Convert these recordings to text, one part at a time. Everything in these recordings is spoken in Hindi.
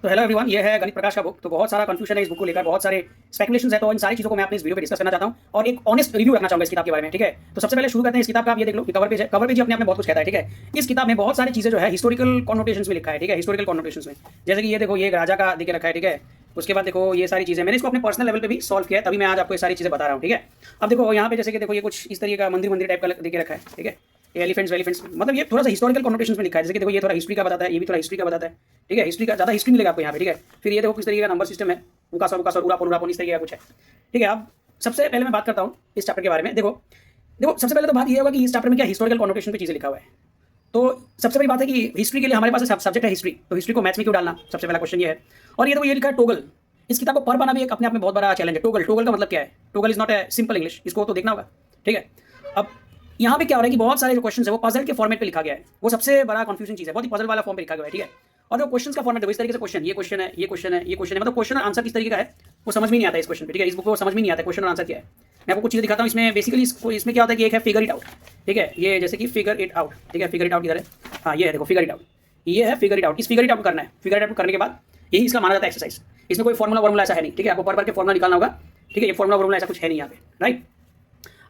तो हेलो एवरीवन, ये है गणित प्रकाश का बुक। तो बहुत सारा कंफ्यूजन है इस बुक को लेकर, बहुत सारे स्पेकुलेशंस है। तो इन सारी चीज़ों को मैं अपने इस वीडियो पे डिस्कस करना चाहता हूँ और एक ऑनेस्ट रिव्यू रखना चाहूँगा इस किताब के बारे में। ठीक है, तो सबसे पहले शुरू करते हैं। इस किताब का आप ये देख लो कि कवर पेज है। कवर पेज अपने आप में बहुत कुछ कहता है। ठीक है, इस किताब में बहुत सारी चीज़ें जो है हिस्टोरिकल कॉनोटेशंस में लिखा है। ठीक है, हिस्टोरिकल कॉनोटेशंस में जैसे कि ये देखो, ये एक राजा का देके रखा है। ठीक है, उसके बाद देखो ये सारी चीज़ें मैंने इसको अपने पर्सनल लेवल पे भी सॉल्व किया है, तभी मैं आज आपको ये सारी चीज़ें बता रहा हूँ। ठीक है, अब देखो यहाँ पे जैसे कि देखो ये कुछ इस तरीके का मंदिर टाइप का देके रखा है। ठीक है, एलिफेंट्स मतलब ये थोड़ा सा हिस्टोरिकल कॉनोटेशंस में लिखा है। जैसे कि देखो ये थोड़ा हिस्ट्री का बताता है, ये भी थोड़ा हिस्ट्री का बताता है। ठीक है, हिस्ट्री का ज़्यादा हिस्ट्री मिलेगा आपको यहाँ पे। ठीक है, फिर ये देखो किस तरीके का नंबर सिस्टम है, उकासर उरापोन इस तरीके का कुछ है। ठीक है, अब सबसे पहले मैं बात करता हूँ इस चैप्टर के बारे में। देखो सबसे पहले तो बात ये होगा कि इस चैप्टर में क्या हिस्टोरिकल कॉनोटेशन पे चीज़ें लिखा हुआ है। तो सबसे बड़ी बात है कि हिस्ट्री के लिए हमारे पास सब्जेक्ट है हिस्ट्री, तो हिस्ट्री को मैथ्स में क्यों डालना, सबसे पहला क्वेश्चन ये है। और ये देखो ये लिखा है टोगल। इस किताब को पढ़ पाना भी एक अपने आप में बहुत बड़ा चैलेंज है। टोगल का मतलब क्या है? Toggle is not a simple English, इसको तो देखना होगा। ठीक है, अब यहाँ पे क्या हो रहा है कि बहुत सारे जो क्वेश्चन है वो पजल के फॉर्मेट पे लिखा गया है। वो सबसे बड़ा कंफ्यूजन चीज़ है, बहुत ही पजल वाला फॉर्म पे लिखा गया है। ठीक है, और जो क्वेश्चन का फॉर्मेट है इस तरीके से क्वेश्चन, ये क्वेश्चन है, ये क्वेश्चन है, ये क्वेश्चन है, मतलब क्वेश्चन और आंसर किस तरीके का है वो समझ में नहीं आता इस क्वेश्चन पे। ठीक है, इस बुक को समझ में नहीं आता क्वेश्चन और आंसर क्या है। मैं आपको कुछ चीज़ें दिखाता हूँ इसमें। बेसिकली इसमें क्या होता है कि एक है फिगर इट आउट। ठीक है, ये जैसे कि फिगर इट आउट। ठीक है, फिगर इट आउट किधर है? हाँ, ये है, देखो फिगर इट आउट, ये है फिगर इट आउट। इस फिगर इट आउट करना है। फिगर इट आउट करने के बाद यही इसका माना जाता है एक्सरसाइज। इसमें कोई फॉर्मूला ऐसा है नहीं। ठीक है, आपको पर के फॉर्मूला निकालना होगा। ठीक है, ये फॉर्मूला ऐसा कुछ है नहीं यहाँ पे, राइट।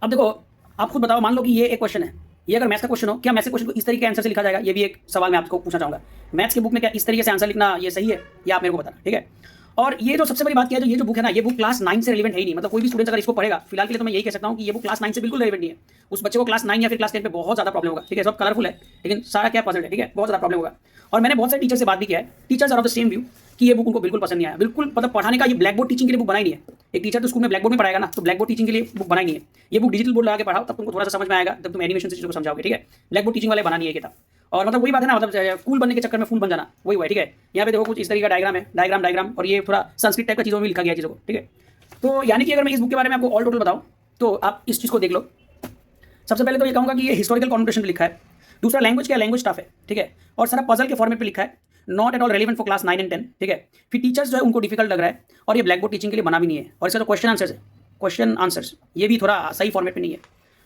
अब देखो आप खुद बताओ, मान लो कि ये एक क्वेश्चन है, ये अगर मैथ्स का क्वेश्चन हो, क्या मैथ्स के क्वेश्चन को इस तरीके के आंसर से लिखा जाएगा? ये भी एक सवाल मैं आपको पूछना चाहूँगा। मैथ्स के बुक में क्या इस तरीके से आंसर लिखना ये सही है, या आप मेरे को बताना। ठीक है, और ये जो सबसे बड़ी बात क्या है, ये जो बुक है ना, ये बुक क्लास 9 से रिलेवेंट है ही नहीं। मतलब कोई भी स्टूडेंट अगर इसको पढ़ेगा, फिलहाल के लिए तो मैं यही कह सकता हूँ कि ये बुक क्लास 9 से बिल्कुल रिलेवेंट नहीं है। उस बच्चे को क्लास 9 या फिर क्लास 10 पे बहुत ज़्यादा प्रॉब्लम होगा। ठीक है, सब कलरफुल है लेकिन सारा क्या पजल है। ठीक है, बहुत ज़्यादा प्रॉब्लम होगा। और मैंने बहुत सारे टीचर से बात भी किया है, teachers are of the same view कि ये बुक उनको बिल्कुल पसंद नहीं आया। बिल्कुल मतलब पढ़ाने का, ये ब्लैक बोर्ड टीचिंग के लिए बुक बनाई नहीं है। एक टीचर तो स्कूल में ब्लैक बोर्ड में पढ़ाएगा ना, तो ब्लैक बोर्ड टीचिंग के लिए बुक बनाई नहीं है। ये बुक डिजिटल बोर्ड लगा के पढ़ाओ, तब तुमको थोड़ा सा समझ में आएगा, जब तुम एनिमेशन से चीज़ों को समझाओगे। ठीक है, ब्लैक बोर्ड टीचिंग वाले बनानी है किताब। और मतलब वही बात है ना, मतलब फूल बनने के चक्कर में फूल बन जाना, वही हुआ है। ठीक है, यहाँ पे देखो कुछ इस तरीके का डायग्राम है, डायग्राम, और ये थोड़ा संस्कृत टाइप का चीज़ों में लिखा गया चीज़ों को। ठीक है, तो यानी कि अगर मैं इस बुक के बारे में आपको ऑल टोटल बताऊँ तो आप इस चीज़ को देख लो। सबसे पहले तो ये कहूँगा कि ये हिस्टोरिकल कॉनोटेशन पे लिखा है। दूसरा लैंग्वेज क्या, लैंग्वेज स्टफ है। ठीक है, और सारा पजल के फॉर्मेट पे लिखा है, not at all relevant for class 9 and 10। ठीक है, फिर टीचर्स जो है उनको डिफिकल्ट लग रहा है, और ये ब्लैक बोर्ड टीचिंग के लिए बना भी नहीं है। और इसका जो क्वेश्चन आंसर्स ये भी थोड़ा सही फॉर्मेट में नहीं है।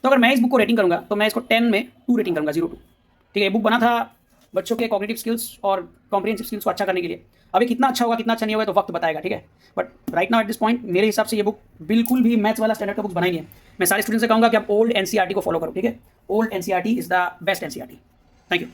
तो अगर मैं इस बुक को रेटिंग करूँगा तो मैं इसको 10 में 2 रेटिंग करूँगा, 0 2। ठीक है, बुक बना था बच्चों के कॉग्निटिव स्किल्स और कॉम्प्रिहेंसिव स्किल्स को अच्छा करने के लिए। अभी कितना अच्छा होगा कितना अच्छा नहीं होगा तो वक्त बताएगा। ठीक है, but right now at this point मेरे हिसाब से ये बुक बिल्कुल भी मैथ्स वाला स्टैंडर्ड का बुक बनाई नहीं है। मैं सारे स्टूडेंट्स से कहूँगा कि आप ओल्ड एनसीईआरटी को फॉलो करो। ठीक है, old NCERT is the best NCERT. Thank you.